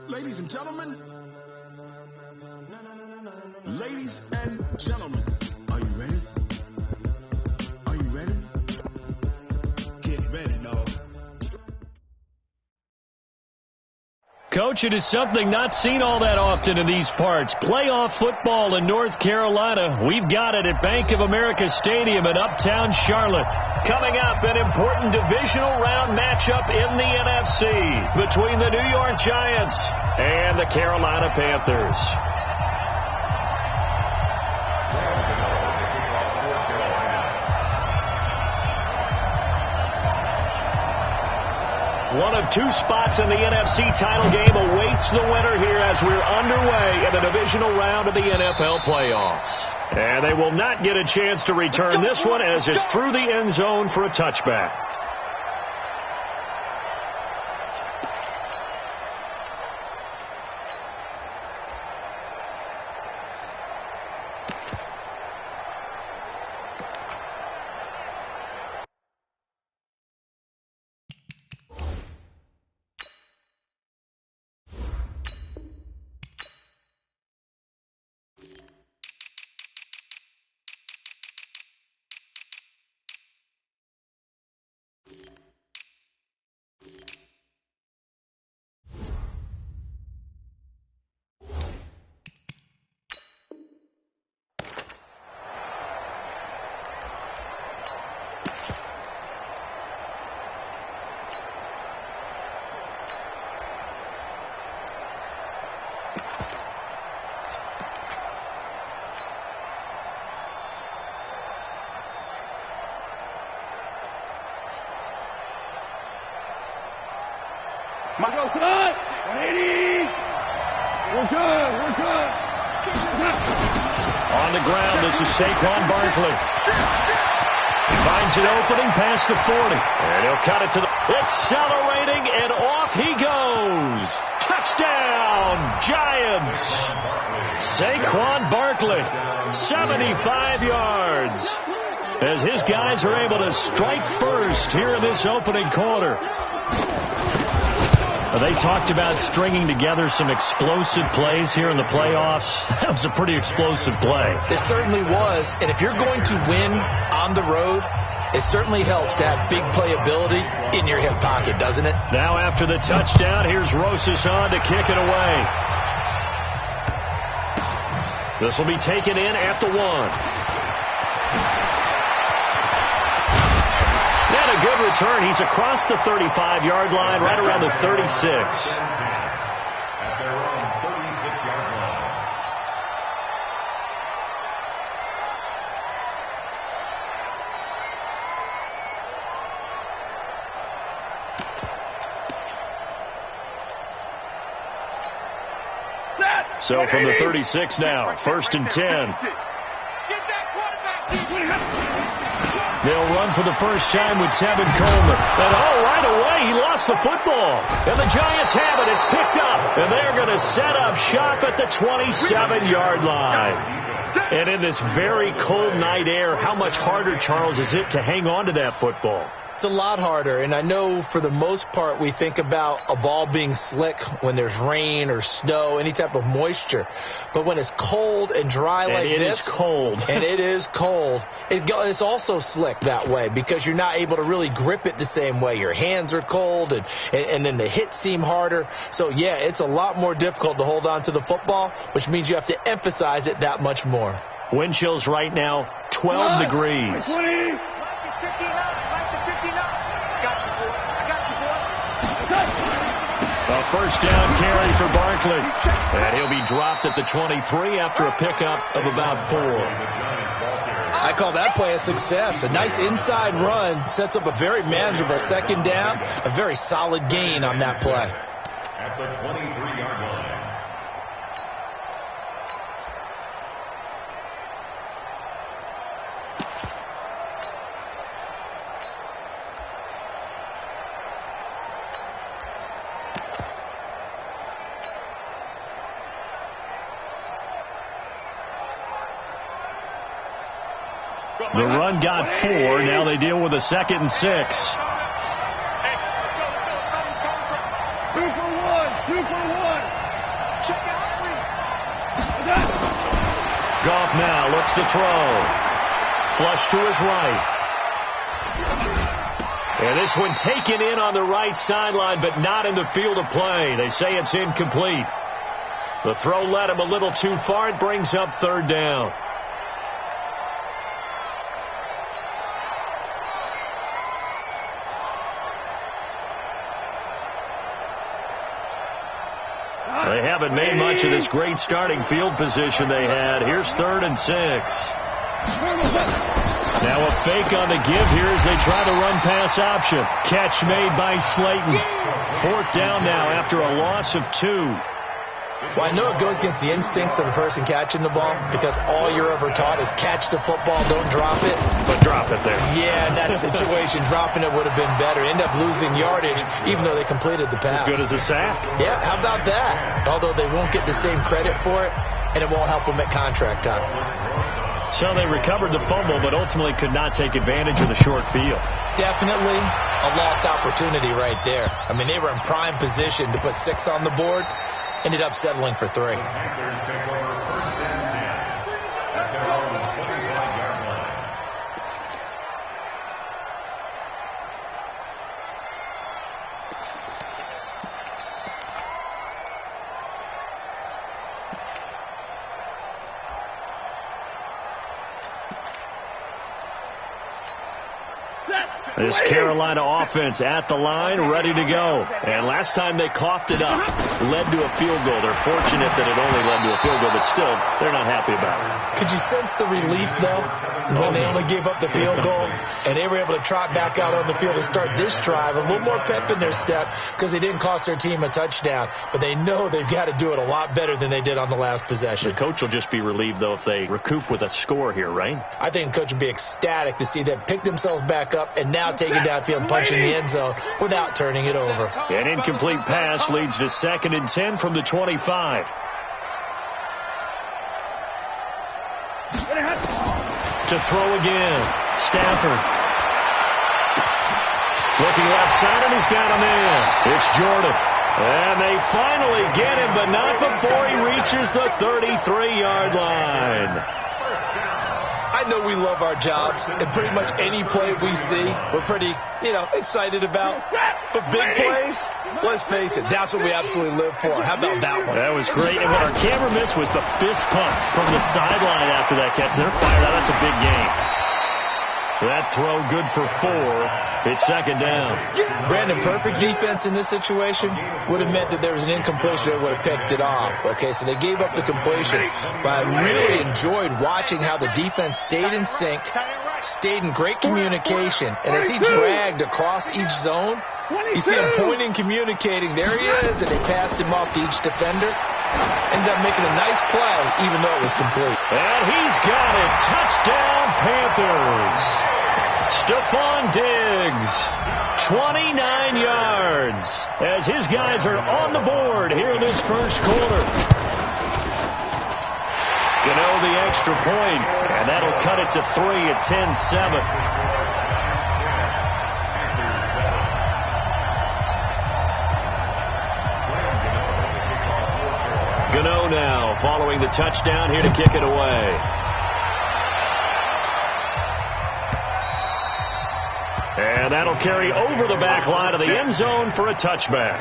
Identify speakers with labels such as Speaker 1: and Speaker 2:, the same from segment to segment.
Speaker 1: Ladies and gentlemen, are you ready? Are you ready? Get ready, dog.
Speaker 2: Coach, it is something not seen all that often in these parts. Playoff football in North Carolina. We've got it at Bank of America Stadium in Uptown Charlotte. Coming up, an important divisional round matchup in the NFC between the New York Giants and the Carolina Panthers. One of two spots in the NFC title game awaits the winner here as we're underway in the divisional round of the NFL playoffs. And they will not get a chance to return this one as it's through the end zone for a touchback.
Speaker 1: We're good. 180. We're good.
Speaker 2: On the ground, this is Saquon Barkley. He finds an opening past the 40. And he'll cut it to the... Accelerating, and off he goes. Touchdown, Giants. Saquon Barkley, 75 yards. As his guys are able to strike first here in this opening quarter. They talked about stringing together some explosive plays here in the playoffs. That was a pretty explosive play.
Speaker 3: It certainly was. And if you're going to win on the road, it certainly helps to have big playability in your hip pocket, doesn't it?
Speaker 2: Now after the touchdown, here's Rosas on to kick it away. This will be taken in at the 1. And a good return. He's across the 35-yard line, right around the 36.
Speaker 4: At their own 36-yard line.
Speaker 2: So from the 36 now, 1st and 10. They'll run for the first time with Tevin Coleman. And right away, he lost the football. And the Giants have it. It's picked up. And they're going to set up shop at the 27-yard line. And in this very cold night air, how much harder, Charles, is it to hang on to that football?
Speaker 3: It's a lot harder, and I know for the most part we think about a ball being slick when there's rain or snow, any type of moisture. But when it's cold and dry like this.
Speaker 2: And it is cold.
Speaker 3: And it is cold. It's also slick that way because you're not able to really grip it the same way. Your hands are cold, and then the hits seem harder. So, yeah, it's a lot more difficult to hold on to the football, which means you have to emphasize it that much more.
Speaker 2: Wind chills right now, 12 degrees.
Speaker 5: 59.
Speaker 2: A first down carry for Barkley. And he'll be dropped at the 23 after a pickup of about 4.
Speaker 3: I call that play a success. A nice inside run sets up a very manageable second down. A very solid gain on that play.
Speaker 4: At the 23-yard line.
Speaker 2: The run got 4. Now they deal with a 2nd and 6. Looks to throw. Flush to his right. And this one taken in on the right sideline, but not in the field of play. They say it's incomplete. The throw led him a little too far. It brings up third down. They haven't made much of this great starting field position they had. Here's 3rd and 6. Now a fake on the give here as they try to run pass option. Catch made by Slayton. 4th down now after a loss of 2.
Speaker 3: Well, I know it goes against the instincts of the person catching the ball because all you're ever taught is catch the football, don't drop it.
Speaker 2: But drop it there.
Speaker 3: Yeah, in that situation, dropping it would have been better. End up losing yardage even though they completed the pass.
Speaker 2: As good as a sack.
Speaker 3: Yeah, how about that? Although they won't get the same credit for it, and it won't help them at contract time.
Speaker 2: So they recovered the fumble, but ultimately could not take advantage of the short field.
Speaker 3: Definitely a lost opportunity right there. I mean, they were in prime position to put 6 on the board. Ended up settling for 3.
Speaker 2: This Carolina offense at the line, ready to go. And last time they coughed it up, led to a field goal. They're fortunate that it only led to a field goal, but still, they're not happy about it.
Speaker 3: Could you sense the relief, though, when they only gave up the field goal and they were able to trot back out on the field and start this drive, a little more pep in their step because they didn't cost their team a touchdown, but they know they've got to do it a lot better than they did on the last possession.
Speaker 2: The coach will just be relieved, though, if they recoup with a score here, right?
Speaker 3: I think the coach would be ecstatic to see them pick themselves back up and now take it downfield and punch in the end zone without turning it over.
Speaker 2: An incomplete pass leads to 2nd and 10 from the 25. To throw again. Stafford. Looking left side, and he's got him in. It's Jordan. And they finally get him, but not before he reaches the 33-yard line.
Speaker 3: I know we love our jobs, and pretty much any play we see, we're pretty, excited about. But big plays, let's face it, that's what we absolutely live for. How about that one?
Speaker 2: That was great. And what our camera missed was the fist pump from the sideline after that catch. They're fired out. That's a big game. That throw good for 4. It's 2nd down.
Speaker 3: Brandon, perfect defense in this situation would have meant that there was an incompletion that would have picked it off. Okay, so they gave up the completion. But I really enjoyed watching how the defense stayed in sync, stayed in great communication. And as he dragged across each zone, you see him pointing, communicating. There he is, and they passed him off to each defender. Ended up making a nice play, even though it was complete.
Speaker 2: And he's got it. Touchdown, Panthers. Stephon Diggs, 29 yards, as his guys are on the board here in this first quarter. Gano the extra point, and that'll cut it to 3 at 10-7. Gano now following the touchdown here to kick it away. And that'll carry over the back line of the end zone for a touchback.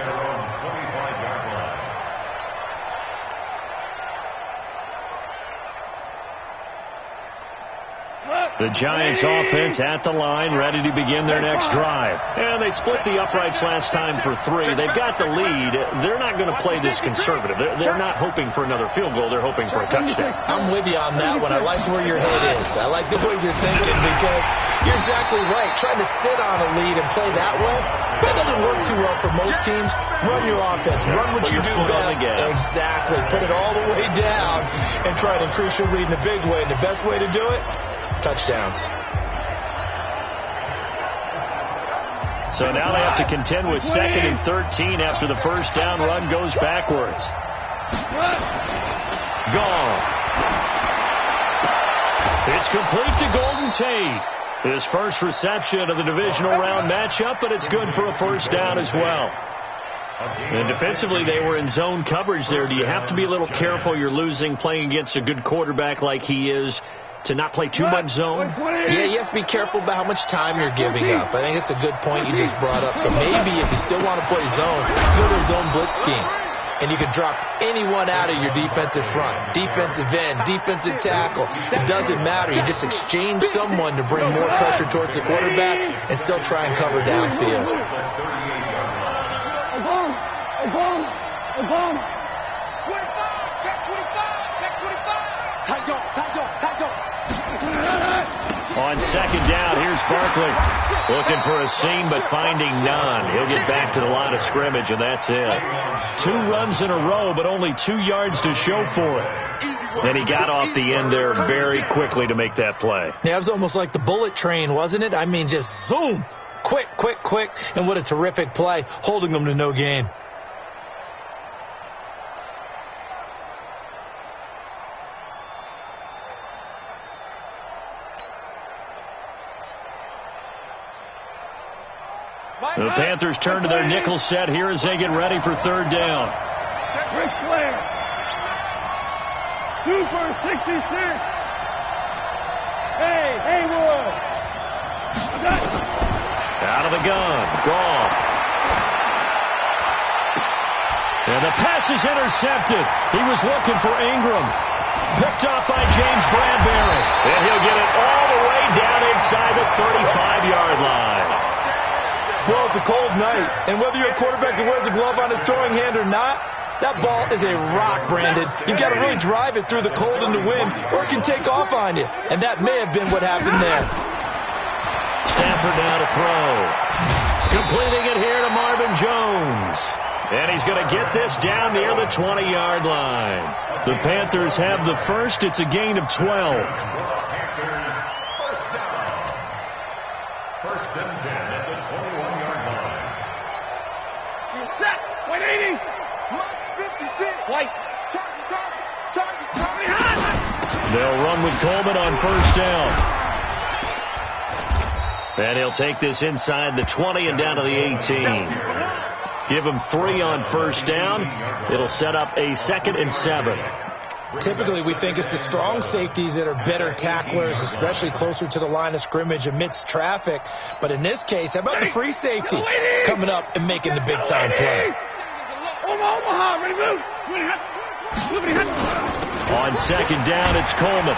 Speaker 2: The Giants offense at the line, ready to begin their next drive. And they split the uprights last time for 3. They've got the lead. They're not going to play this conservative. They're not hoping for another field goal. They're hoping for a touchdown.
Speaker 3: I'm with you on that one. I like where your head is. I like the way you're thinking because you're exactly right. Trying to sit on a lead and play that way, that doesn't work too well for most teams. Run your offense. Run what you do best. Exactly. Put it all the way down and try to increase your lead in a big way. And the best way to do it, touchdowns.
Speaker 2: So now they have to contend with 2nd and 13 after the first down run goes backwards. Goff. It's complete to Golden Tate. His first reception of the divisional round matchup, but it's good for a first down as well. And defensively, they were in zone coverage there. Do you have to be a little careful? You're losing playing against a good quarterback like he is. to not play too much zone?
Speaker 3: Yeah, you have to be careful about how much time you're giving up. I think it's a good point you just brought up. So maybe if you still want to play zone, go to a zone blitz scheme. And you can drop anyone out of your defensive front, defensive end, defensive tackle. It doesn't matter. You just exchange someone to bring more pressure towards the quarterback and still try and cover downfield.
Speaker 2: On second down, here's Barkley. Looking for a seam, but finding none. He'll get back to the line of scrimmage, and that's it. 2 runs in a row, but only 2 yards to show for it. And he got off the end there very quickly to make that play.
Speaker 3: Yeah, it was almost like the bullet train, wasn't it? I mean, just zoom. Quick, quick, quick. And what a terrific play, holding them to no gain.
Speaker 2: The Panthers turn to their nickel set here as they get ready for third down.
Speaker 5: Ric Flair. Super 66. Hey, Haywood.
Speaker 2: Out of the gun. Gone. And the pass is intercepted. He was looking for Ingram. Picked off by James Bradbury. And he'll get it all the way down inside the 35-yard line.
Speaker 3: Well, it's a cold night, and whether you're a quarterback that wears a glove on his throwing hand or not, that ball is a rock, Brandon. You've got to really drive it through the cold and the wind, or it can take off on you. And that may have been what happened there.
Speaker 2: Stafford now to throw. Completing it here to Marvin Jones. And he's going to get this down near the 20-yard line. The Panthers have the first. It's a gain of 12.
Speaker 4: First and 10 at the 21-yard line.
Speaker 5: Set. 180. 56. White. Target.
Speaker 2: They'll run with Coleman on first down. And he'll take this inside the 20 and down to the 18. Give him 3 on first down. It'll set up a 2nd and 7.
Speaker 3: Typically, we think it's the strong safeties that are better tacklers, especially closer to the line of scrimmage amidst traffic. But in this case, how about the free safety coming up and making the big-time play?
Speaker 5: Omaha, ready, move.
Speaker 2: On second down, it's Coleman.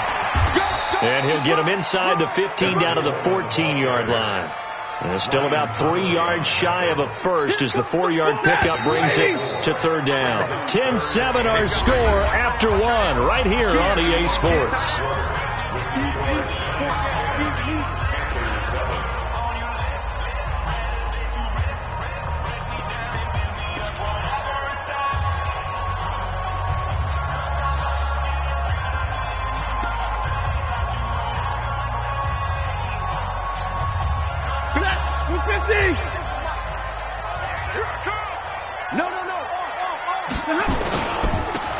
Speaker 2: And he'll get him inside the 15 down to the 14-yard line. And still about 3 yards shy of a first as the 4-yard pickup brings it to third down. 10-7 our score after 1 right here on EA Sports.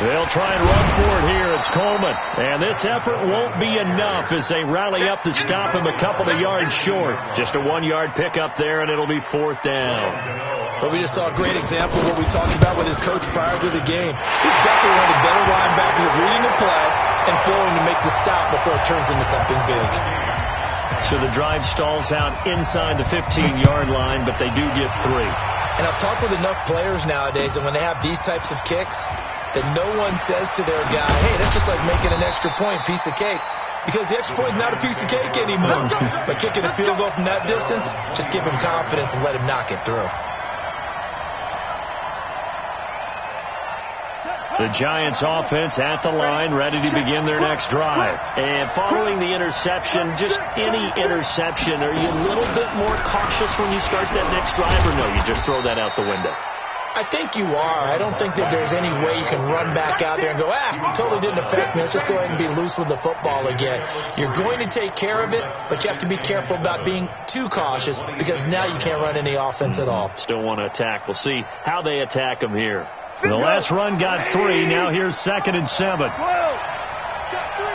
Speaker 2: They'll try and run for it here. It's Coleman. And this effort won't be enough as they rally up to stop him a couple of yards short. Just a 1-yard pickup there, and it'll be 4th down.
Speaker 3: But we just saw a great example of what we talked about with his coach prior to the game. He's definitely one of the better linebackers at reading the play and flowing to make the stop before it turns into something big.
Speaker 2: So the drive stalls out inside the 15-yard line, but they do get 3.
Speaker 3: And I've talked with enough players nowadays that when they have these types of kicks, that no one says to their guy, hey, that's just like making an extra point, piece of cake. Because the extra point is not a piece of cake anymore. But kicking a field goal from that distance, just give him confidence and let him knock it through.
Speaker 2: The Giants offense at the line, ready to begin their next drive. And following the interception, just any interception, are you a little bit more cautious when you start that next drive, or no, you just throw that out the window?
Speaker 3: I think you are. I don't think that there's any way you can run back out there and go, totally didn't affect me. Let's just go ahead and be loose with the football again. You're going to take care of it, but you have to be careful about being too cautious because now you can't run any offense at all.
Speaker 2: Still want to attack. We'll see how they attack them here. The last run got 3. Now here's 2nd and 7.
Speaker 5: Check 3.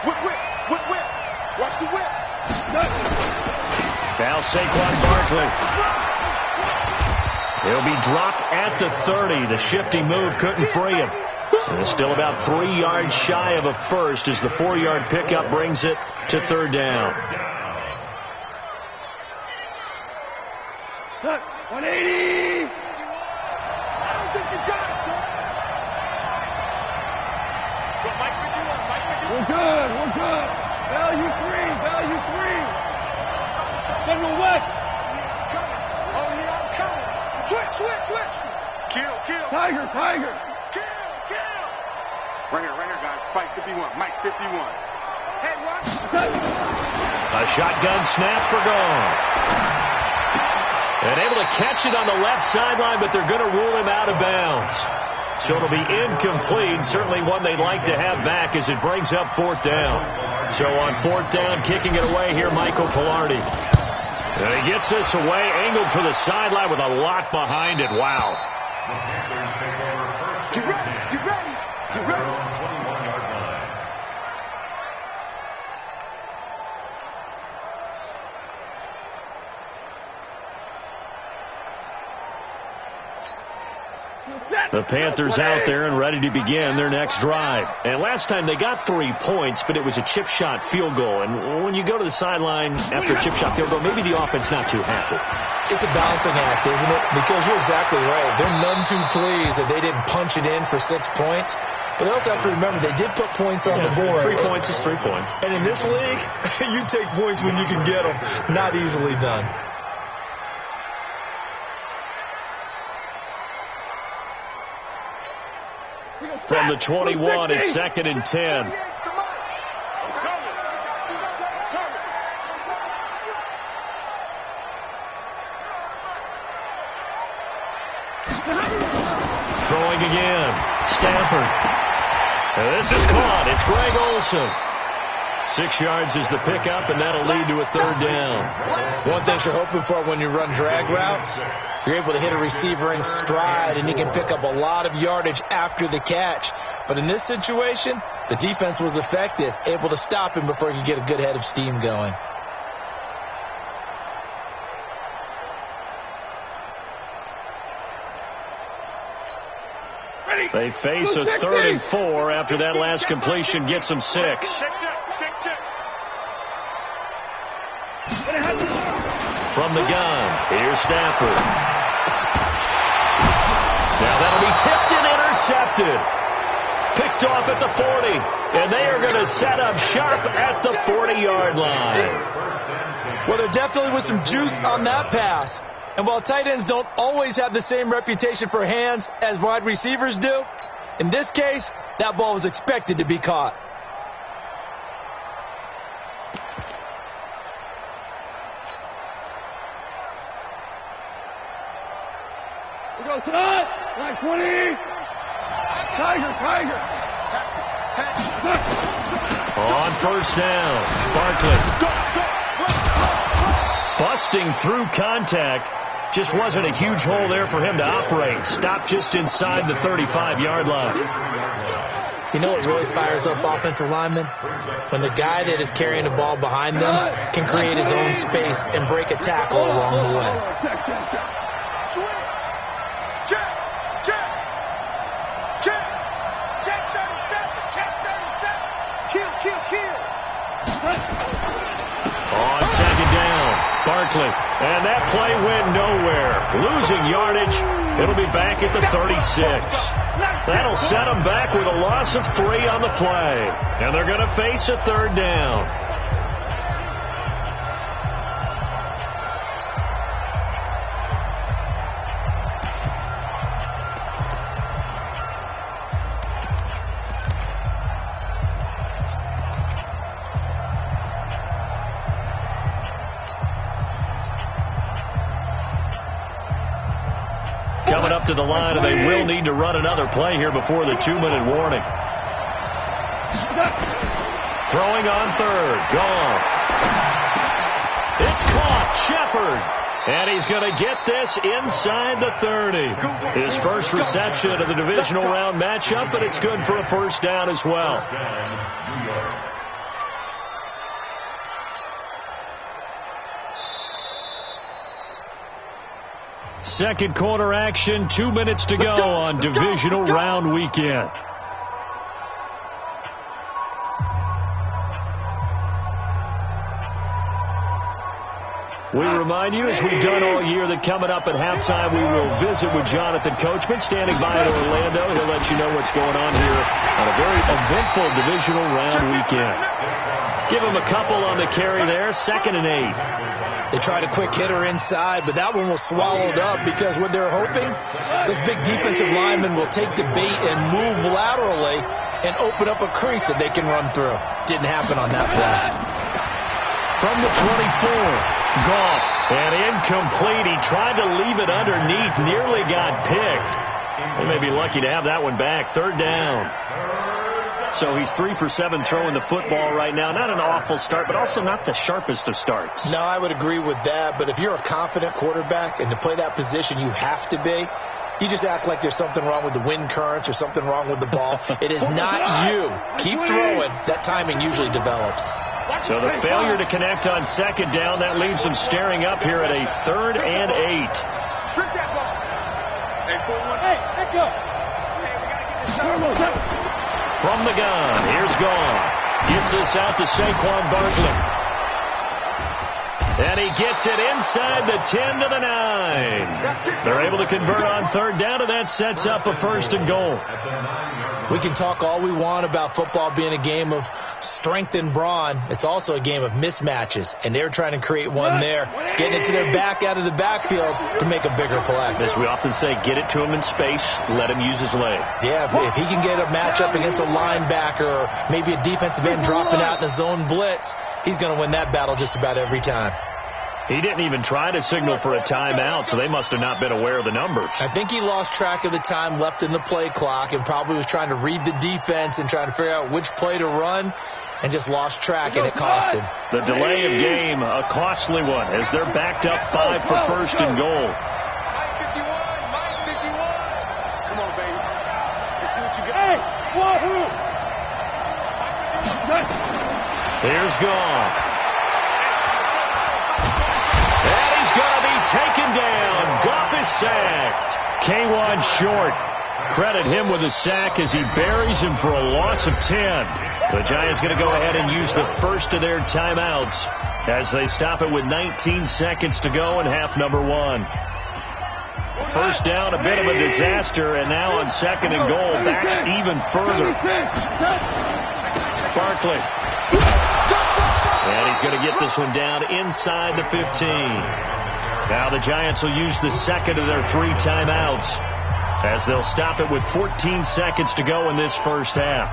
Speaker 5: Whip. Watch the whip.
Speaker 2: Now Saquon Barkley. He'll be dropped at the 30. The shifty move couldn't free him. And still about 3 yards shy of a first as the 4-yard pickup brings it to third down.
Speaker 5: 180.
Speaker 1: I don't think you got it, son.
Speaker 5: We're good. We're good. Value three. General West.
Speaker 1: Oh, yeah, I'm coming. Switch. Kill.
Speaker 5: Tiger.
Speaker 1: Kill. Right here, guys. Fight 51. Mike 51. Hey, watch.
Speaker 2: A shotgun snap for Gone. And able to catch it on the left sideline, but they're going to rule him out of bounds. So it'll be incomplete. Certainly one they'd like to have back as it brings up fourth down. So on fourth down, kicking it away here, Michael Pilardi. And he gets this away, angled for the sideline with a lot behind it. Wow.
Speaker 1: Get ready.
Speaker 2: The Panthers out there and ready to begin their next drive. And last time they got 3 points, but it was a chip shot field goal. And when you go to the sideline after a chip shot field goal, maybe the offense not too happy.
Speaker 3: It's a balancing act, isn't it? Because you're exactly right. They're none too pleased that they didn't punch it in for 6 points. But they also have to remember they did put points on the board.
Speaker 2: 3 points is 3 points.
Speaker 3: And in this league, you take points when you can get them. Not easily done.
Speaker 2: From the 21, it's 2nd and 10. Throwing again. Stafford. And this is caught. It's Greg Olsen. 6 yards is the pickup, and that'll lead to a third down.
Speaker 3: One thing you're hoping for when you run drag routes, you're able to hit a receiver in stride, and he can pick up a lot of yardage after the catch. But in this situation, the defense was effective, able to stop him before he could get a good head of steam going.
Speaker 2: They face a 3rd and 4 after that last completion gets them 6. From the gun, here's Stafford. Now that'll be tipped and intercepted. Picked off at the 40. And they are going to set up shop at the 40-yard line.
Speaker 3: Well, there definitely was some juice on that pass. And while tight ends don't always have the same reputation for hands as wide receivers do, in this case, that ball was expected to be caught.
Speaker 5: We go tonight. Like 20. Tiger.
Speaker 2: On first down, Barkley. Busting through contact. Just wasn't a huge hole there for him to operate. Stopped just inside the 35-yard line.
Speaker 3: You know what really fires up offensive linemen? When the guy that is carrying the ball behind them can create his own space and break a tackle along the way.
Speaker 2: On second down, Barkley. And that play went nowhere. Losing yardage. It'll be back at the 36. That'll set them back with a loss of 3 on the play. And they're going to face a third down. Coming up to the line, and they will need to run another play here before the 2-minute warning. Throwing on third. Gone. It's caught. Shepard. And he's going to get this inside the 30. His first reception of the divisional round matchup, but it's good for a first down as well. Second quarter action, 2 minutes to go on divisional round weekend. We remind you, as we've done all year, that coming up at halftime, we will visit with Jonathan Coachman, standing by in Orlando. He'll let you know what's going on here on a very eventful divisional round weekend. Give him a couple on the carry there, 2nd and 8.
Speaker 3: They tried a quick hitter inside, but that one was swallowed up because what they're hoping, those big defensive linemen will take the bait and move laterally and open up a crease that they can run through. Didn't happen on that play.
Speaker 2: From the 24, Goff, and incomplete. He tried to leave it underneath, nearly got picked. They may be lucky to have that one back. 3rd down. So he's 3 for 7 throwing the football right now. Not an awful start, but also not the sharpest of starts.
Speaker 3: No, I would agree with that. But if you're a confident quarterback and to play that position, you have to be. You just act like there's something wrong with the wind currents or something wrong with the ball. It is not you. Keep throwing. That timing usually develops.
Speaker 2: So the failure to connect on 2nd down, that leaves them staring up here at a 3rd and 8.
Speaker 1: Trick that ball. Hey, 4-1.
Speaker 5: Hey, let go.
Speaker 2: From the gun, here's Goff. Gives this out to Saquon Barkley. And he gets it inside the 10 to the 9. They're able to convert on 3rd down, and that sets up a 1st and goal.
Speaker 3: We can talk all we want about football being a game of strength and brawn. It's also a game of mismatches, and they're trying to create one there, getting it to their back out of the backfield to make a bigger play.
Speaker 2: As we often say, get it to him in space, let him use his leg.
Speaker 3: Yeah, if he can get a matchup against a linebacker or maybe a defensive end dropping out in a zone blitz, he's going to win that battle just about every time.
Speaker 2: He didn't even try to signal for a timeout, so they must have not been aware of the numbers.
Speaker 3: I think he lost track of the time left in the play clock and probably was trying to read the defense and trying to figure out which play to run and just lost track, and it cost him.
Speaker 2: The delay of game, a costly one, as they're backed up 5 for 1st and goal.
Speaker 1: Mike 51, Mike 51. Come on, baby. Let's see what you got.
Speaker 5: Hey, wahoo!
Speaker 2: Here's Goff. And he's going to be taken down. Goff is sacked. K1 short. Credit him with a sack as he buries him for a loss of 10. The Giants going to go ahead and use the first of their timeouts as they stop it with 19 seconds to go in half number 1. 1st down, a bit of a disaster, and now on 2nd and goal, back even further. Barkley. And he's going to get this one down inside the 15. Now the Giants will use the 2nd of their 3 timeouts as they'll stop it with 14 seconds to go in this 1st half.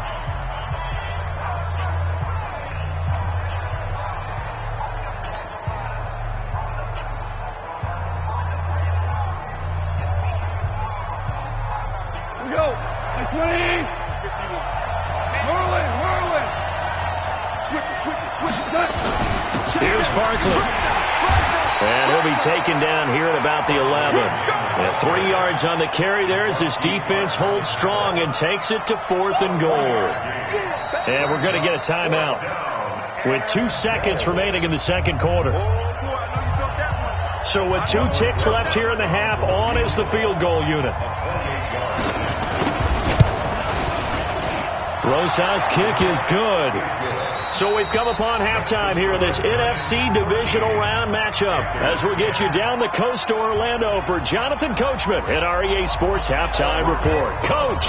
Speaker 5: Here we go. Like 20.
Speaker 1: 51.
Speaker 5: Whirling. Switch it.
Speaker 2: Here's Barkley. And he'll be taken down here at about the 11. And 3 yards on the carry there as his defense holds strong and takes it to 4th and goal. And we're going to get a timeout with 2 seconds remaining in the 2nd quarter. So with 2 ticks left here in the half, on is the field goal unit. Rosas' kick is good. So we've come upon halftime here in this NFC divisional round matchup as we'll get you down the coast to Orlando for Jonathan Coachman at our EA Sports Halftime Report. Coach!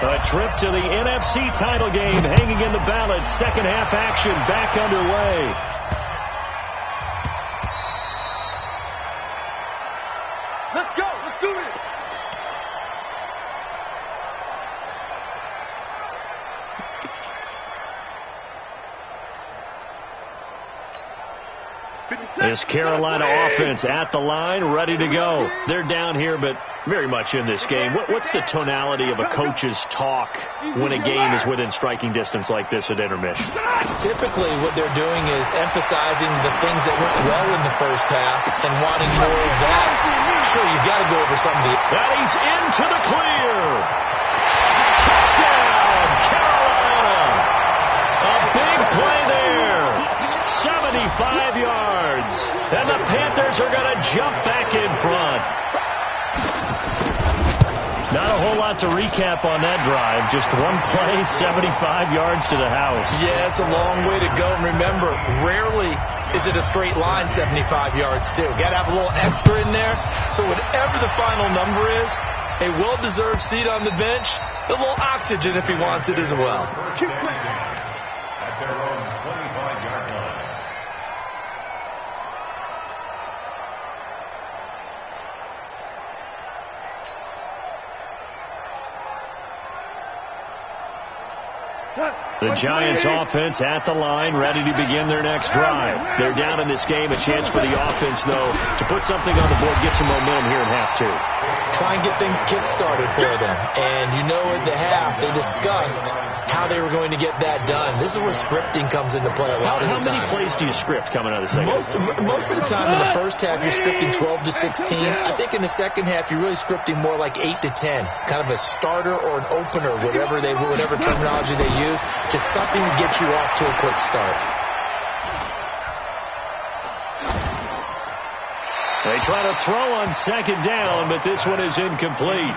Speaker 2: A trip to the NFC title game hanging in the balance. 2nd half action back underway.
Speaker 1: Let's go. Let's do this.
Speaker 2: This Carolina offense at the line, ready to go. They're down here, but very much in this game. What's the tonality of a coach's talk when a game is within striking distance like this at intermission?
Speaker 3: Typically, what they're doing is emphasizing the things that went well in the 1st half and wanting more of that. Sure, you've got to go over some of the...
Speaker 2: That he's into the clear. Touchdown, Carolina. A big play there. 75 yards. And the Panthers are going to jump back in front. Not a whole lot to recap on that drive. Just one play, 75 yards to the house.
Speaker 3: Yeah, it's a long way to go. And remember, rarely is it a straight line 75 yards, too. Got to have a little extra in there. So whatever the final number is, a well-deserved seat on the bench, a little oxygen if he wants it as well.
Speaker 4: At their own 25-yard line.
Speaker 2: The Giants offense at the line, ready to begin their next drive. They're down in this game. A chance for the offense, though, to put something on the board, get some momentum here in half two.
Speaker 3: Try and get things kick-started for them. And you know at the half, they discussed how they were going to get that done. This is where scripting comes into play a lot of the time.
Speaker 2: How many plays do you script coming out of the second?
Speaker 3: Most of the time in the first half, you're scripting 12 to 16. I think in the second half, you're really scripting more like 8 to 10. Kind of a starter or an opener, whatever terminology they use. Just something to get you off to a quick start.
Speaker 2: They try to throw on second down, but this one is incomplete.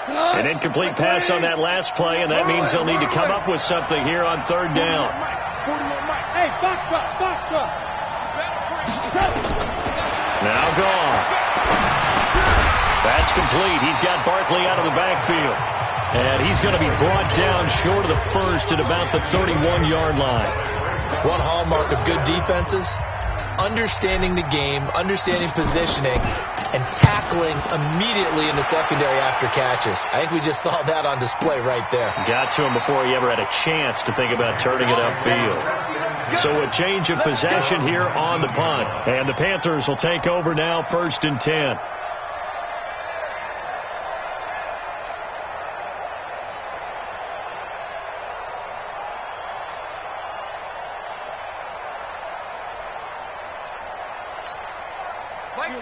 Speaker 2: An incomplete pass on that last play, and that means they'll need to come up with something here on third down.
Speaker 5: Hey, box truck.
Speaker 2: Now gone. That's complete. He's got Barkley out of the backfield. And he's going to be brought down short of the first at about the 31-yard line.
Speaker 3: One hallmark of good defenses is understanding the game, understanding positioning, and tackling immediately in the secondary after catches. I think we just saw that on display right there.
Speaker 2: Got to him before he ever had a chance to think about turning it upfield. So a change of possession here on the punt. And the Panthers will take over now, 1st and 10.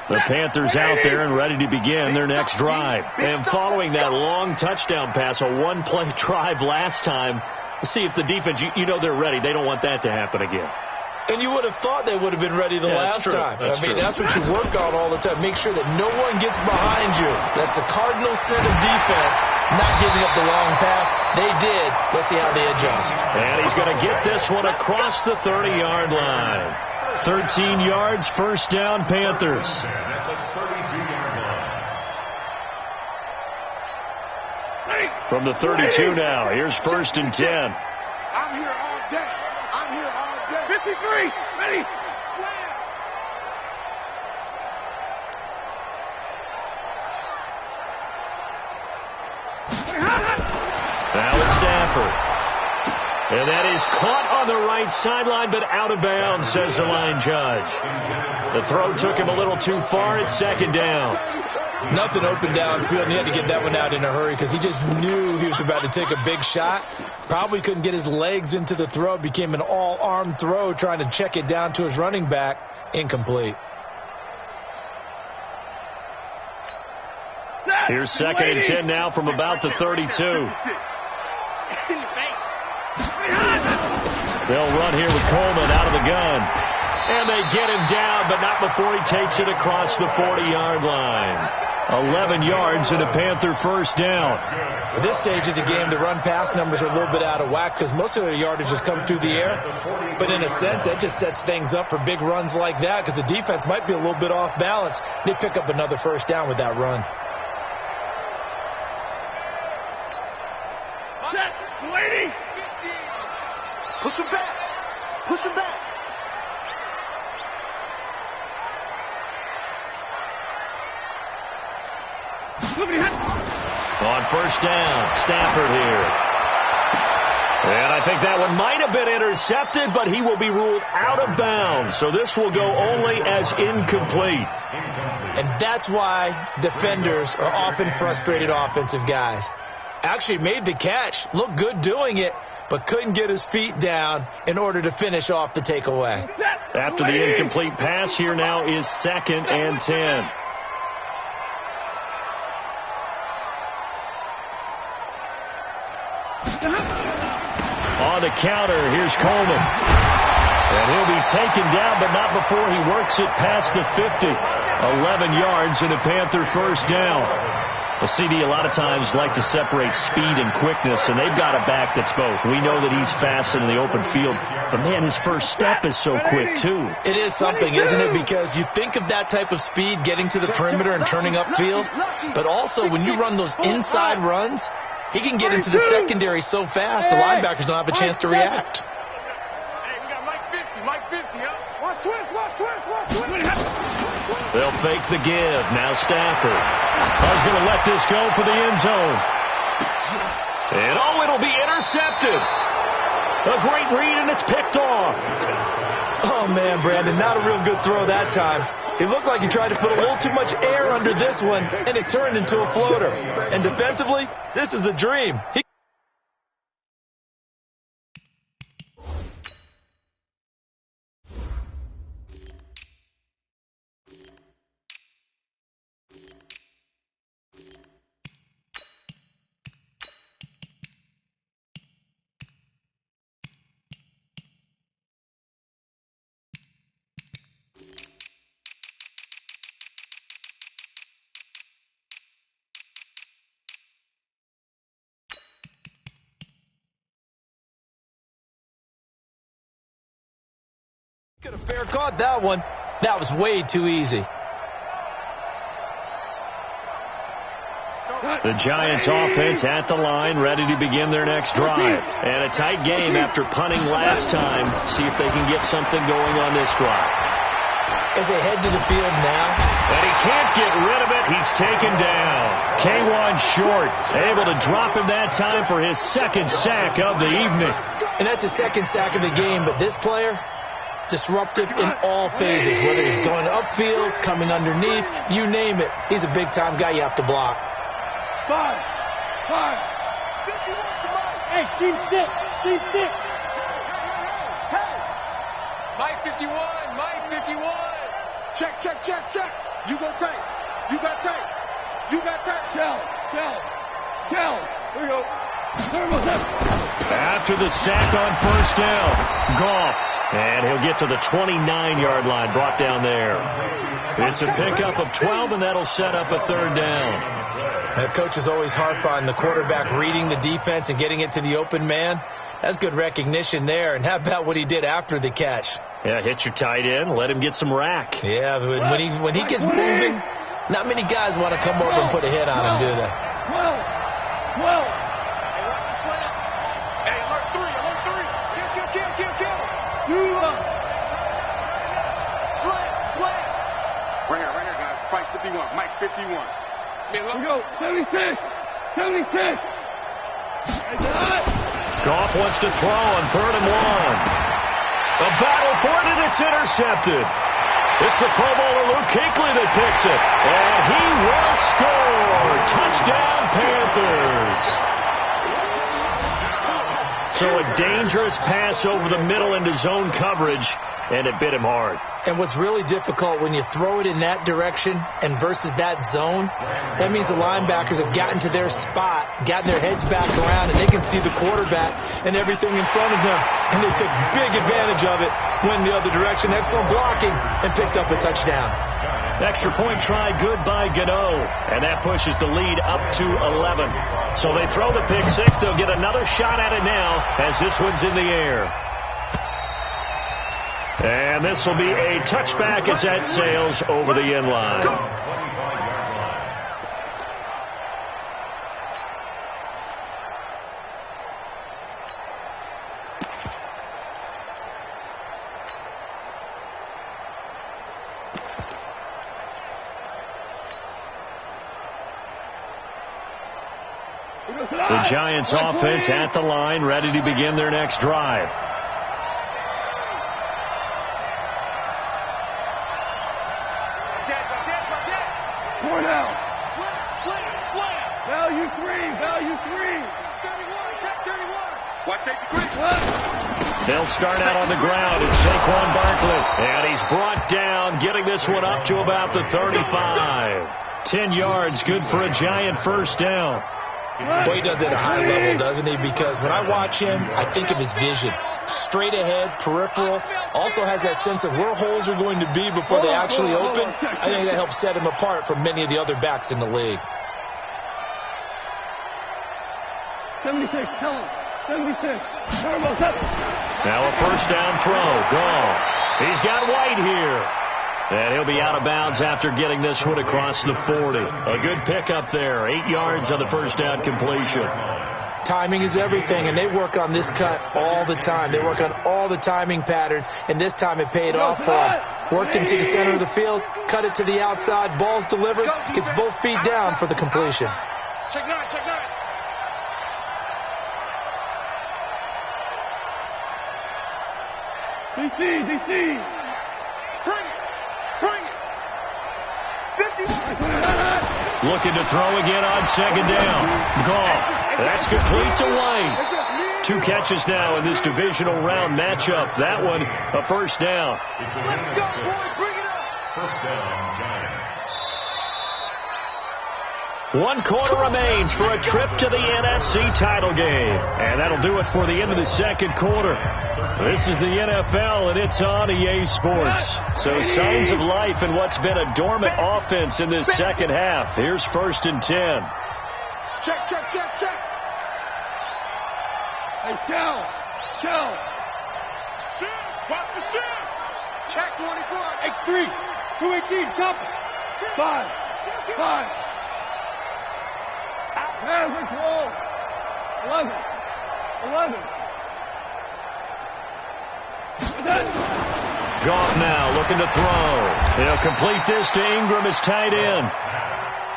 Speaker 2: The Panthers out there and ready to begin their next drive. And following that long touchdown pass, a one-play drive last time, see if the defense, you know they're ready. They don't want that to happen again.
Speaker 3: And you would have thought they would have been ready the last time. That's what you work on all the time. Make sure that no one gets behind you. That's the cardinal sin of defense, not giving up the long pass. They did. Let's see how they adjust.
Speaker 2: And he's going to get this one across the 30-yard line. 13 yards, 1st down, Panthers. From the 32 now, here's 1st and 10.
Speaker 1: I'm here all day.
Speaker 5: 53, ready.
Speaker 2: Now it's Stafford. And that is caught on the right sideline, but out of bounds, says the line judge. The throw took him a little too far. It's 2nd down.
Speaker 3: Nothing open downfield, and he had to get that one out in a hurry because he just knew he was about to take a big shot. Probably couldn't get his legs into the throw. Became an all-arm throw, trying to check it down to his running back. Incomplete.
Speaker 2: Here's 2nd and 10 now from about the 32. They'll run here with Coleman out of the gun. And they get him down, but not before he takes it across the 40-yard line. 11 yards and a Panther 1st down.
Speaker 3: At this stage of the game, the run-pass numbers are a little bit out of whack because most of their yardage is coming through the air. But in a sense, that just sets things up for big runs like that because the defense might be a little bit off balance. They pick up another 1st down with that run.
Speaker 5: Set, 280.
Speaker 1: Push him back.
Speaker 2: On 1st down, Stafford here. And I think that one might have been intercepted, but he will be ruled out of bounds. So this will go only as incomplete.
Speaker 3: And that's why defenders are often frustrated offensive guys. Actually made the catch, looked good doing it, but couldn't get his feet down in order to finish off the takeaway.
Speaker 2: After the incomplete pass, here now is 2nd and 10. on the counter. Here's Coleman. And he'll be taken down, but not before he works it past the 50. 11 yards and a Panther first down. The CD a lot of times like to separate speed and quickness, and they've got a back that's both. We know that he's fast in the open field, but, man, his first step is so quick, too.
Speaker 3: It is something, isn't it? Because you think of that type of speed getting to the perimeter and turning upfield, but also when you run those inside runs, he can get into the secondary so fast the linebackers don't have a chance to react.
Speaker 5: Hey, we got Mike 50, huh? Watch twist.
Speaker 2: They'll fake the give. Now Stafford. He's going to let this go for the end zone. And, it'll be intercepted. A great read, and it's picked off.
Speaker 3: Oh, man, Brandon, not a real good throw that time. It looked like he tried to put a little too much air under this one, and it turned into a floater. And defensively, this is a dream. Could have fair caught that one. That was way too easy.
Speaker 2: The Giants offense at the line, ready to begin their next drive. And a tight game after punting last time. See if they can get something going on this drive.
Speaker 3: As they head to the field now.
Speaker 2: And he can't get rid of it. He's taken down. K1 short. Able to drop him that time for his second sack of the evening.
Speaker 3: And that's the second sack of the game. But this player, disruptive in all phases, whether he's going upfield, coming underneath, you name it. He's a big-time guy you have to block.
Speaker 5: 5. Hey, Steve 6.
Speaker 1: Mike 51. Check. You go tight. You got tight.
Speaker 5: Shell. Here we go.
Speaker 2: After the sack on first down, Goff. And he'll get to the 29-yard line, brought down there. It's a pickup of 12, and that'll set up a third down.
Speaker 3: The coaches always harp on the quarterback reading the defense and getting it to the open man. That's good recognition there. And how about what he did after the catch?
Speaker 2: Yeah, hit your tight end, let him get some rack.
Speaker 3: Yeah, when he gets moving, not many guys want to come over and put a hit on him, do they?
Speaker 5: 12.
Speaker 1: Ringer, guys. Fight 51. Mike 51.
Speaker 5: We go. 76.
Speaker 2: Goff wants to throw on 3rd and long. A battle for it, and it's intercepted. It's the Pro Bowler Luke Kuechly that picks it. And he will score. Touchdown, Panthers. So a dangerous pass over the middle into zone coverage, and it bit him hard.
Speaker 3: And what's really difficult when you throw it in that direction and versus that zone, that means the linebackers have gotten to their spot, gotten their heads back around, and they can see the quarterback and everything in front of them. And they took big advantage of it, went the other direction, excellent blocking, and picked up a touchdown.
Speaker 2: Extra point try, good by Gano. And that pushes the lead up to 11. So they throw the pick six. They'll get another shot at it now as this one's in the air. And this will be a touchback as that sails over the end line. The Giants offense at the line, ready to begin their next drive.
Speaker 5: Cornell. Value three.
Speaker 1: 31. Check 31. Watch safety quick.
Speaker 2: They'll start out on the ground. It's Saquon Barkley. And he's brought down, getting this one up to about the 35. 10 yards, good for a Giant first down.
Speaker 3: Well, he does it at a high level, doesn't he? Because when I watch him, I think of his vision. Straight ahead, peripheral, also has that sense of where holes are going to be before they actually open. I think that helps set him apart from many of the other backs in the league.
Speaker 5: 76, tell him. 76.
Speaker 2: Now a first down throw. Gone. He's got White here. And he'll be out of bounds after getting this one across the 40. A good pickup there. 8 yards on the first down completion.
Speaker 3: Timing is everything, and they work on this cut all the time. They work on all the timing patterns, and this time it paid off for him. Worked him to the center of the field, cut it to the outside, ball's delivered, gets both feet down for the completion.
Speaker 5: Check 9, check 9. DC. Bring it. 50.
Speaker 2: Looking to throw again on second down. Gone. That's complete to White. 2 catches now in this divisional round matchup. That one, a first down.
Speaker 5: Let's go, boys. Bring it up.
Speaker 4: First down, Giants.
Speaker 2: 1 quarter remains for a trip to the NFC title game. And that'll do it for the end of the second quarter. This is the NFL, and it's on EA Sports. So signs of life in what's been a dormant offense in this second half. Here's 1st and 10.
Speaker 5: Check. Hey, Cal. Shoot. Watch the shoot. Check 24. X3. 218. Jump. 5. Hands are close. 11.
Speaker 2: Goff now looking to throw. He'll complete this to Ingram, his tight end.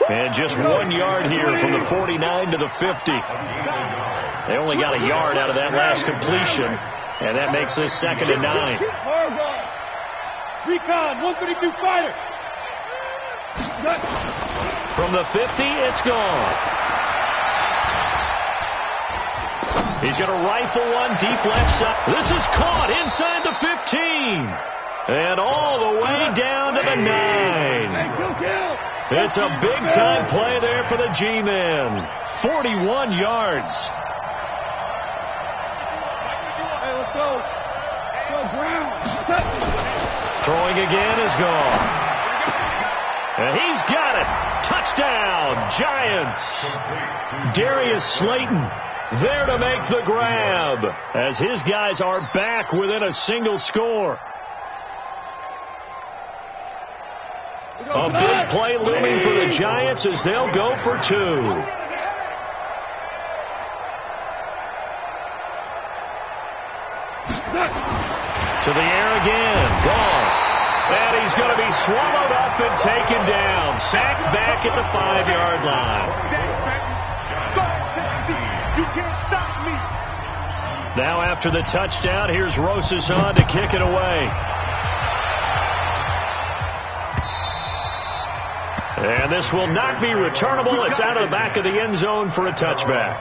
Speaker 2: And just 1 yard here from the 49 to the 50. They only got a yard out of that last completion, and that makes this 2nd and 9.
Speaker 5: Recon, 132 fighter.
Speaker 2: From the 50, it's gone. He's going to rifle one deep left side. This is caught inside the 15. And all the way down to the 9. It's a big-time play there for the G-men. 41 yards.
Speaker 5: Hey, let's go. Go, Brown.
Speaker 2: Throwing again is gone. And he's got it. Touchdown, Giants. Darius Slayton there to make the grab as his guys are back within a single score. A big play looming for the Giants as they'll go for 2. To the air again. Gone. And he's going to be swallowed up and taken down. Sacked back at the 5-yard line.
Speaker 5: You can't stop me.
Speaker 2: Now after the touchdown, here's Rosas on to kick it away. And this will not be returnable. It's out of the back of the end zone for a touchback.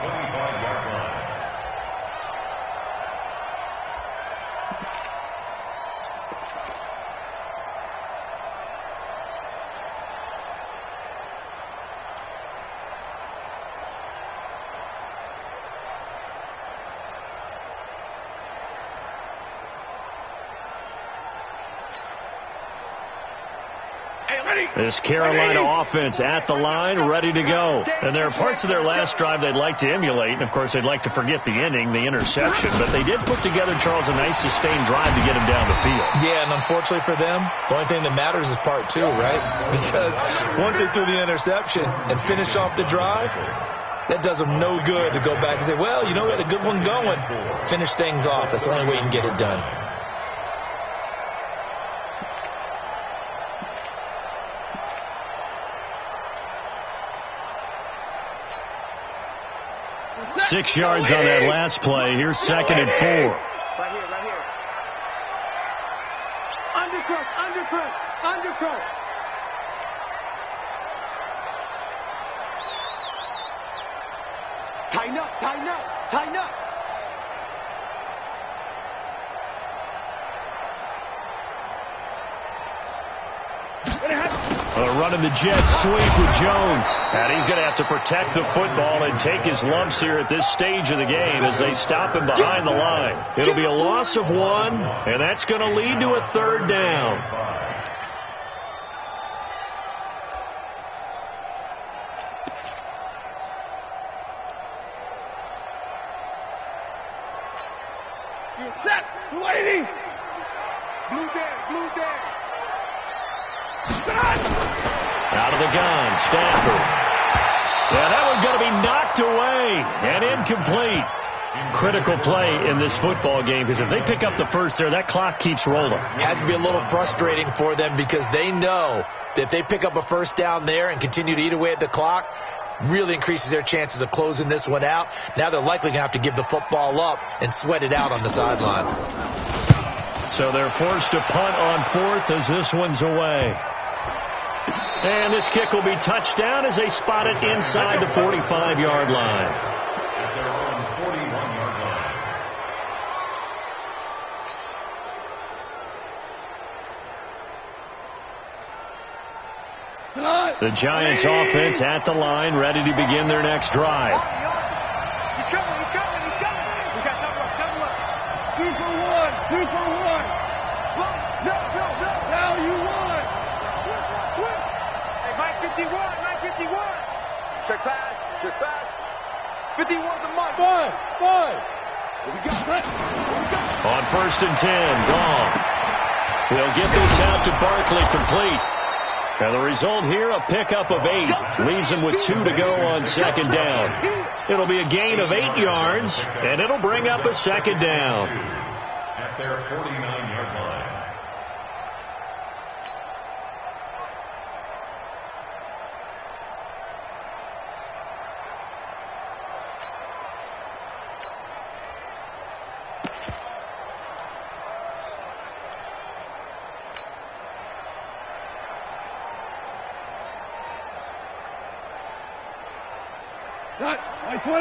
Speaker 2: This Carolina offense at the line, ready to go. And there are parts of their last drive they'd like to emulate. And, of course, they'd like to forget the ending, the interception. But they did put together, Charles, a nice sustained drive to get him down the field.
Speaker 3: Yeah, and unfortunately for them, the only thing that matters is part 2, right? Because once they threw the interception and finished off the drive, that does them no good to go back and say, well, you know, we had a good one going. Finish things off. That's the only way you can get it done.
Speaker 2: Six yards on that last play. Here's 2nd and 4.
Speaker 5: Right here. Undercut. Tighten up.
Speaker 2: Running the jet sweep with Jones. And he's going to have to protect the football and take his lumps here at this stage of the game as they stop him behind the line. It'll be a loss of 1, and that's going to lead to a 3rd down.
Speaker 5: Set. 280.
Speaker 1: Blue day, blue day.
Speaker 2: Out of the gun, Stafford. Yeah, that one's going to be knocked away and incomplete. Critical play in this football game because if they pick up the first there, that clock keeps rolling.
Speaker 3: Has to be a little frustrating for them because they know that if they pick up a first down there and continue to eat away at the clock, really increases their chances of closing this one out. Now they're likely going to have to give the football up and sweat it out on the sideline.
Speaker 2: So they're forced to punt on 4th as this one's away. And this kick will be touchdown as they spot it inside the 45-yard line.
Speaker 4: At their own 41-yard line.
Speaker 2: The Giants offense at the line, ready to begin their next drive.
Speaker 1: He's coming, he's coming, he's coming. We got double up, double up.
Speaker 5: 2 for 1, 2 for 1.
Speaker 1: No.
Speaker 5: Now you won.
Speaker 1: Hey, Mike 51, Mike 51. Check pass, 51 to Mike.
Speaker 5: 5.
Speaker 1: Here we go.
Speaker 2: On 1st and 10, gone. He'll get this out to Barkley complete. And the result here, a pickup of 8. Leaves him with 2 to go on 2nd down. It'll be a gain of 8 yards, and it'll bring up a 2nd down.
Speaker 4: At their 49-yard line.
Speaker 5: Cut. 20.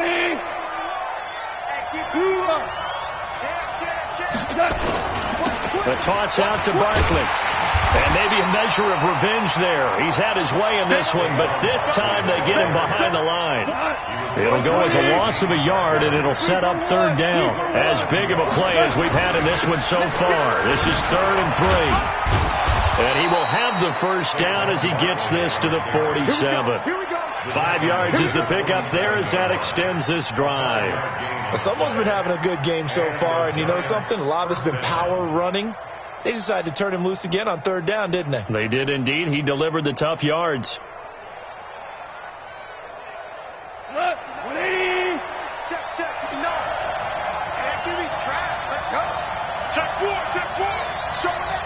Speaker 2: The toss out to Barkley. And maybe a measure of revenge there. He's had his way in this one, but this time they get him behind the line. It'll go as a loss of a yard, and it'll set up 3rd down. As big of a play as we've had in this one so far. This is 3rd and 3. And he will have the first down as he gets this to the 47. 5 yards is the pickup there as that extends this drive.
Speaker 3: Well, someone's been having a good game so far, and you know something? A lot of it's been power running. They decided to turn him loose again on 3rd down, didn't they?
Speaker 2: They did indeed. He delivered the tough yards.
Speaker 5: 180.
Speaker 1: Check. No. Hey, give me traps. Let's go. Check 4. Showing it.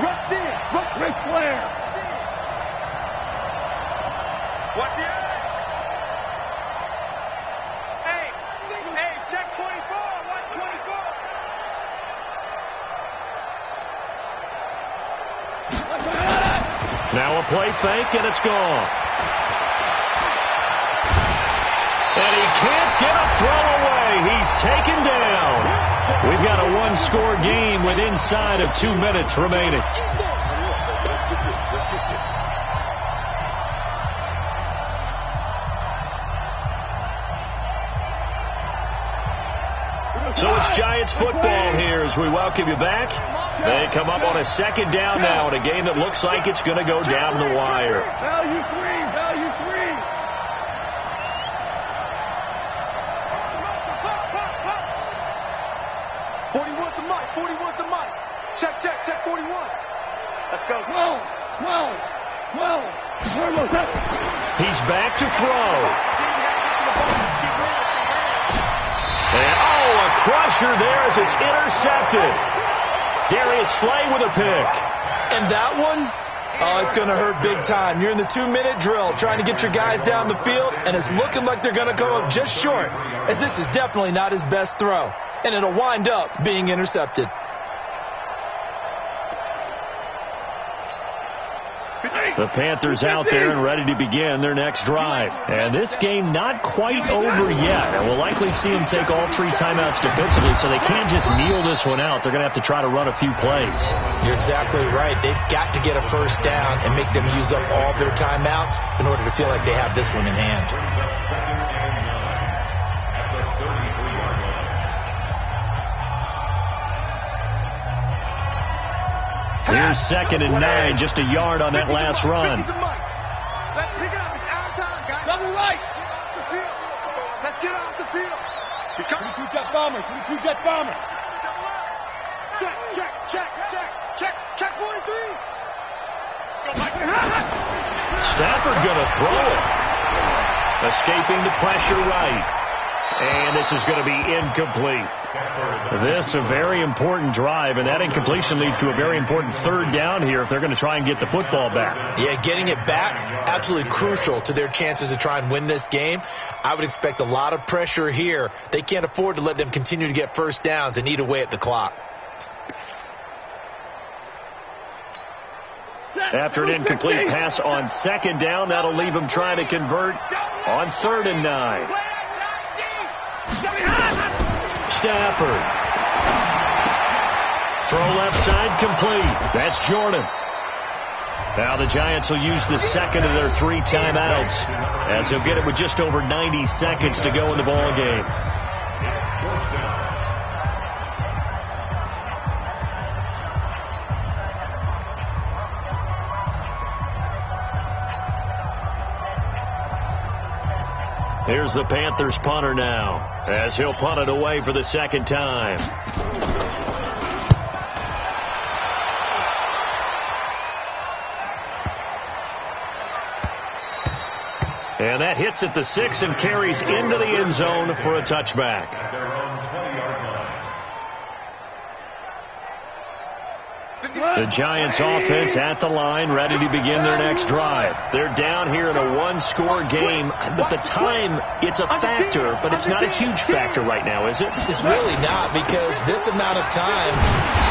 Speaker 1: Rush in.
Speaker 5: Ric Flair.
Speaker 1: Watch the eye. Hey, check 24. Watch 24.
Speaker 2: Now a play fake, and it's gone. And he can't get a throw away. He's taken down. We've got a 1-score game with inside of 2 minutes remaining. So it's Giants football here as we welcome you back. They come up on a 2nd down now in a game that looks like it's going to go down the wire.
Speaker 5: Value 3.
Speaker 1: 41 to Mike. Check 41. Let's go.
Speaker 5: 12.
Speaker 2: He's back to throw. And, a crusher there as it's intercepted. Darius Slay with a pick.
Speaker 3: And that one, it's going to hurt big time. You're in the 2-minute drill trying to get your guys down the field, and it's looking like they're going to come up just short, as this is definitely not his best throw. And it'll wind up being intercepted.
Speaker 2: The Panthers out there and ready to begin their next drive. And this game not quite over yet. And we'll likely see them take all 3 timeouts defensively, so they can't just kneel this one out. They're going to have to try to run a few plays.
Speaker 3: You're exactly right. They've got to get a first down and make them use up all their timeouts in order to feel like they have this one in hand.
Speaker 2: Here's 2nd and 9, just a yard on that last run.
Speaker 1: Let's pick it up. It's our time, guys.
Speaker 5: Double right.
Speaker 1: Get off the field. Let's get off the field. He's coming.
Speaker 5: 22 jet bomber. 22 jet bomber.
Speaker 1: Check, check, check, check, check, check 43.
Speaker 2: Stafford going to throw it. Escaping the pressure right. And this is going to be incomplete. This a very important drive, and that incompletion leads to a very important 3rd down here if they're going to try and get the football back.
Speaker 3: Yeah, getting it back, absolutely crucial to their chances to try and win this game. I would expect a lot of pressure here. They can't afford to let them continue to get first downs and eat away at the clock.
Speaker 2: After an incomplete pass on 2nd down, that'll leave them trying to convert on 3rd and 9. Stafford. Throw left side complete. That's Jordan. Now the Giants will use the 2nd of their 3 timeouts as they'll get it with just over 90 seconds to go in the ball game. Here's the Panthers punter now as he'll punt it away for the 2nd time. And that hits at the 6 and carries into the end zone for a touchback. The Giants offense at the line, ready to begin their next drive. They're down here in a 1-score game, but the time, it's a factor, but it's not a huge factor right now, is it?
Speaker 3: It's really not, because this amount of time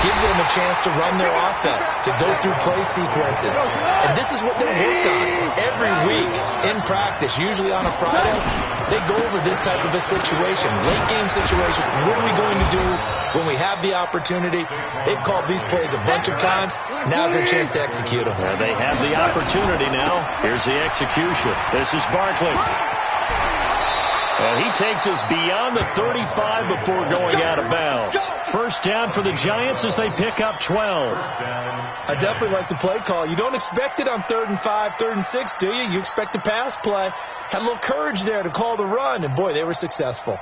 Speaker 3: gives them a chance to run their offense, to go through play sequences. And this is what they work on every week in practice, usually on a Friday. They go over this type of a situation, late game situation. What are we going to do when we have the opportunity? They've called these plays a bunch of times. Now's their chance to execute them.
Speaker 2: They have the opportunity now. Here's the execution. This is Barkley. And he takes us beyond the 35 before going out of bounds. First down for the Giants as they pick up 12.
Speaker 3: I definitely like the play call. You don't expect it on 3rd and 5, 3rd and 6, do you? You expect a pass play. Had a little courage there to call the run, and boy, they were successful.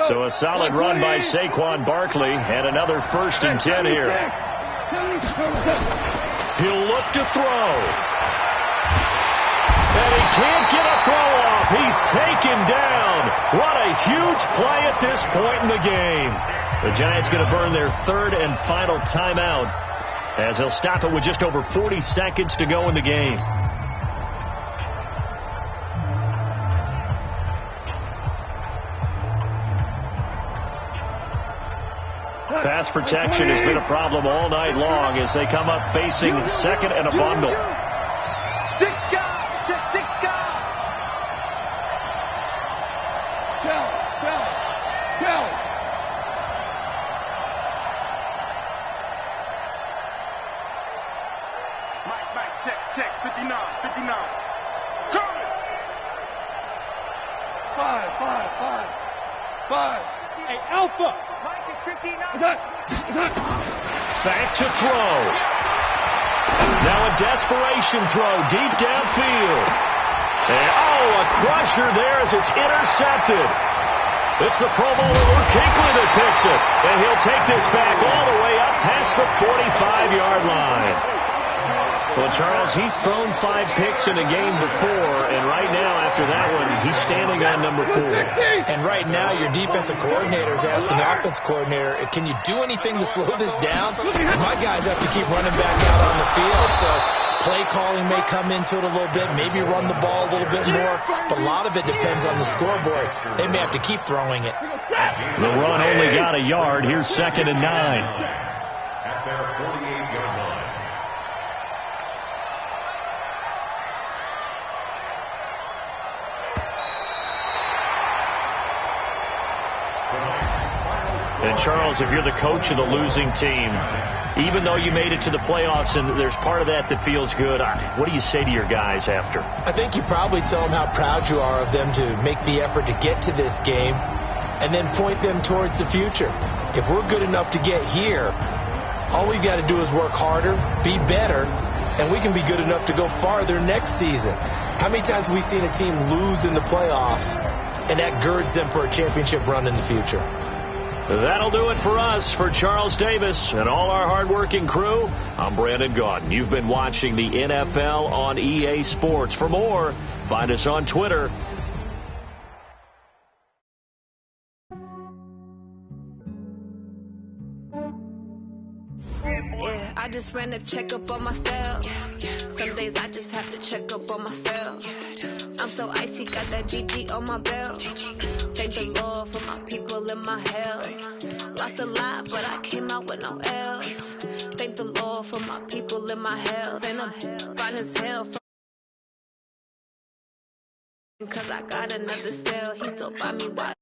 Speaker 2: So a solid run by Saquon Barkley, and another 1st and 10 here. He'll look to throw. And he can't get a throw off. He's taken down. What a huge play at this point in the game. The Giants going to burn their 3rd and final timeout as they'll stop it with just over 40 seconds to go in the game. Pass protection has been a problem all night long as they come up facing 2nd and a bundle.
Speaker 1: Mike, check, 59. Coming.
Speaker 5: 5. Hey, Alpha.
Speaker 1: Mike is 59.
Speaker 2: Back to throw. Now a desperation throw deep downfield. And a crusher there as it's intercepted. It's the Pro Bowler Luke Kuechly that picks it. And he'll take this back all the way up past the 45-yard line. Well, Charles, he's thrown 5 picks in a game before, and right now, after that one, he's standing on number 4.
Speaker 3: And right now, your defensive coordinator is asking the offense coordinator, can you do anything to slow this down? My guys have to keep running back out on the field, so play calling may come into it a little bit, maybe run the ball a little bit more, but a lot of it depends on the scoreboard. They may have to keep throwing it.
Speaker 2: The run only got a yard. Here's 2nd and 9.
Speaker 4: At their 48-yard line.
Speaker 2: Charles, if you're the coach of the losing team, even though you made it to the playoffs and there's part of that that feels good, what do you say to your guys after?
Speaker 3: I think you probably tell them how proud you are of them to make the effort to get to this game and then point them towards the future. If we're good enough to get here, all we've got to do is work harder, be better, and we can be good enough to go farther next season. How many times have we seen a team lose in the playoffs, and that girds them for a championship run in the future?
Speaker 2: That'll do it for us. For Charles Davis and all our hardworking crew, I'm Brandon Gaudin. You've been watching the NFL on EA Sports. For more, find us on Twitter.
Speaker 6: Yeah, I just ran a checkup on myself. Some days I just have to check up on myself. I'm so icy, got that GG on my belt. Thank the Lord for my people and my health. Lost a lot, but I came out with no L's. Thank the Lord for my people and my health. And I'm fine as hell. Cause I got another cell, he still buy me watch.